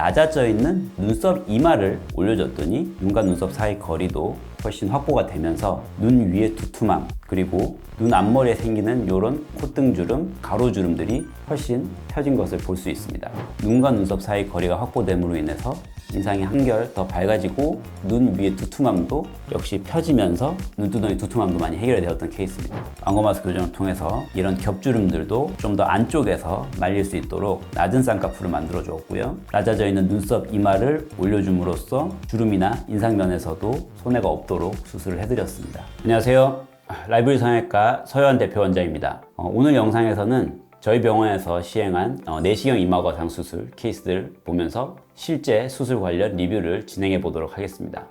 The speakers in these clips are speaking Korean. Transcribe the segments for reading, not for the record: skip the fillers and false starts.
낮아져 있는 눈썹 이마를 올려줬더니 눈과 눈썹 사이 거리도 훨씬 확보가 되면서 눈 위의 두툼함, 그리고 눈 앞머리에 생기는 이런 콧등주름, 가로주름들이 훨씬 펴진 것을 볼 수 있습니다. 눈과 눈썹 사이 거리가 확보됨으로 인해서 인상이 한결 더 밝아지고 눈 위의 두툼함도 역시 펴지면서 눈두덩이 두툼함도 많이 해결이 되었던 케이스입니다. 안검하수 교정을 통해서 이런 겹주름들도 좀 더 안쪽에서 말릴 수 있도록 낮은 쌍꺼풀을 만들어 주었고요. 낮아져 있는 눈썹 이마를 올려줌으로써 주름이나 인상면에서도 손해가 없도록 수술을 해드렸습니다. 안녕하세요. 라이브리 성형외과 서효한 대표 원장입니다. 오늘 영상에서는 저희 병원에서 시행한 내시경 이마거상 수술 케이스들 보면서 실제 수술 관련 리뷰를 진행해 보도록 하겠습니다.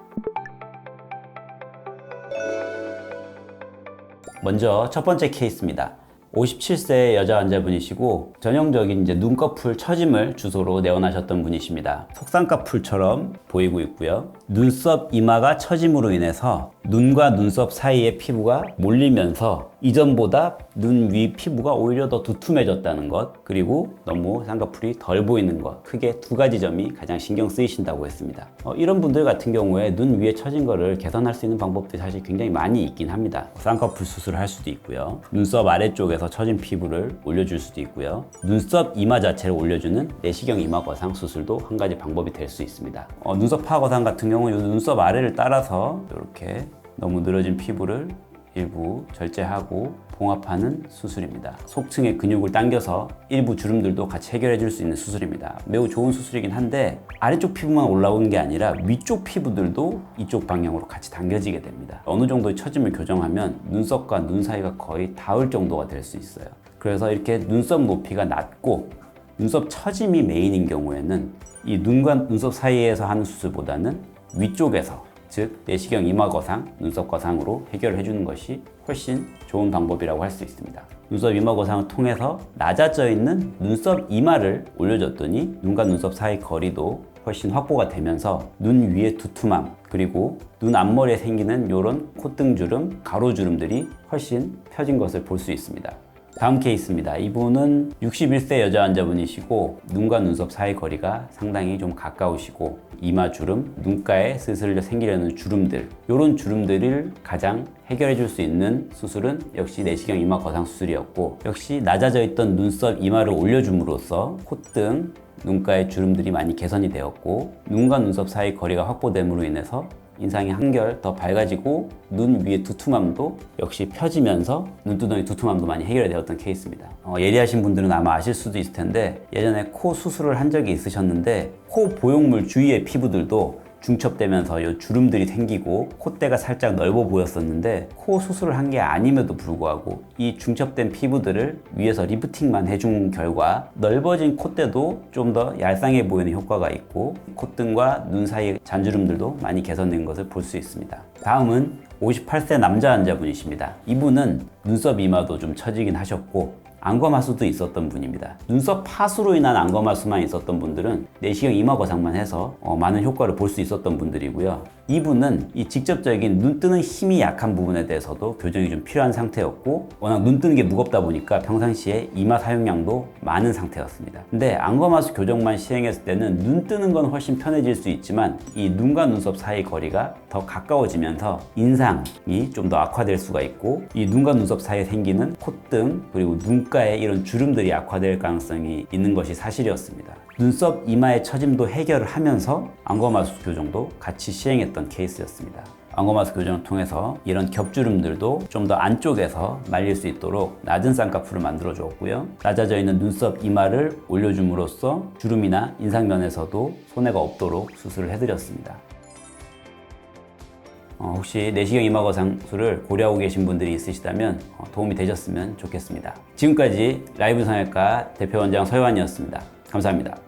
먼저 첫 번째 케이스입니다. 57세 여자 환자분이시고 전형적인 눈꺼풀 처짐을 주소로 내원하셨던 분이십니다. 속쌍꺼풀처럼 보이고 있고요. 눈썹 이마가 처짐으로 인해서 눈과 눈썹 사이의 피부가 몰리면서 이전보다 눈 위 피부가 오히려 더 두툼해졌다는 것, 그리고 너무 쌍꺼풀이 덜 보이는 것, 크게 두 가지 점이 가장 신경 쓰이신다고 했습니다. 이런 분들 같은 경우에 눈 위에 처진 거를 개선할 수 있는 방법들이 사실 굉장히 많이 있긴 합니다. 쌍꺼풀 수술을 할 수도 있고요. 눈썹 아래쪽에서 처진 피부를 올려줄 수도 있고요. 눈썹 이마 자체를 올려주는 내시경 이마 거상 수술도 한 가지 방법이 될 수 있습니다. 눈썹 파마 거상 같은 경우는 눈썹 아래를 따라서 이렇게 너무 늘어진 피부를 일부 절제하고 봉합하는 수술입니다. 속층의 근육을 당겨서 일부 주름들도 같이 해결해 줄 수 있는 수술입니다. 매우 좋은 수술이긴 한데 아래쪽 피부만 올라오는 게 아니라 위쪽 피부들도 이쪽 방향으로 같이 당겨지게 됩니다. 어느 정도의 처짐을 교정하면 눈썹과 눈 사이가 거의 닿을 정도가 될 수 있어요. 그래서 이렇게 눈썹 높이가 낮고 눈썹 처짐이 메인인 경우에는 이 눈과 눈썹 사이에서 하는 수술보다는 위쪽에서, 즉 내시경 이마 거상, 눈썹 거상으로 해결을 해주는 것이 훨씬 좋은 방법이라고 할 수 있습니다. 눈썹 이마 거상을 통해서 낮아져 있는 눈썹 이마를 올려줬더니 눈과 눈썹 사이 거리도 훨씬 확보가 되면서 눈 위의 두툼함, 그리고 눈 앞머리에 생기는 이런 콧등주름, 가로주름들이 훨씬 펴진 것을 볼 수 있습니다. 다음 케이스입니다. 이분은 61세 여자 환자분이시고 눈과 눈썹 사이 거리가 상당히 좀 가까우시고 이마 주름, 눈가에 슬슬 생기려는 주름들, 이런 주름들을 가장 해결해 줄 수 있는 수술은 역시 내시경 이마 거상 수술이었고, 역시 낮아져 있던 눈썹 이마를 올려줌으로써 콧등, 눈가의 주름들이 많이 개선이 되었고, 눈과 눈썹 사이 거리가 확보됨으로 인해서 인상이 한결 더 밝아지고 눈 위의 두툼함도 역시 펴지면서 눈두덩이 두툼함도 많이 해결이 되었던 케이스입니다. 예리하신 분들은 아마 아실 수도 있을 텐데 예전에 코 수술을 한 적이 있으셨는데 코 보형물 주위의 피부들도 중첩되면서 이 주름들이 생기고 콧대가 살짝 넓어 보였었는데 코 수술을 한 게 아님에도 불구하고 이 중첩된 피부들을 위에서 리프팅만 해준 결과 넓어진 콧대도 좀 더 얄쌍해 보이는 효과가 있고 콧등과 눈 사이의 잔주름들도 많이 개선된 것을 볼 수 있습니다. 다음은 58세 남자 환자분이십니다. 이분은 눈썹 이마도 좀 처지긴 하셨고 안검하수도 있었던 분입니다. 눈썹 파수로 인한 안검하수만 있었던 분들은 내시경 이마 거상만 해서 많은 효과를 볼 수 있었던 분들이고요. 이분은 이 직접적인 눈 뜨는 힘이 약한 부분에 대해서도 교정이 좀 필요한 상태였고, 워낙 눈 뜨는 게 무겁다 보니까 평상시에 이마 사용량도 많은 상태였습니다. 근데 안검하수 교정만 시행했을 때는 눈 뜨는 건 훨씬 편해질 수 있지만 이 눈과 눈썹 사이 거리가 더 가까워지면서 인상이 좀 더 악화될 수가 있고, 이 눈과 눈썹 사이에 생기는 콧등, 그리고 눈가에 이런 주름들이 악화될 가능성이 있는 것이 사실이었습니다. 눈썹 이마의 처짐도 해결을 하면서 안검하수 교정도 같이 시행했던 케이스였습니다. 안검하수 교정을 통해서 이런 겹주름들도 좀 더 안쪽에서 말릴 수 있도록 낮은 쌍꺼풀을 만들어 주었고요. 낮아져 있는 눈썹 이마를 올려줌으로써 주름이나 인상면에서도 손해가 없도록 수술을 해드렸습니다. 혹시 내시경 이마 거상술을 고려하고 계신 분들이 있으시다면 도움이 되셨으면 좋겠습니다. 지금까지 라이브 성형외과 대표 원장 서효한이었습니다. 감사합니다.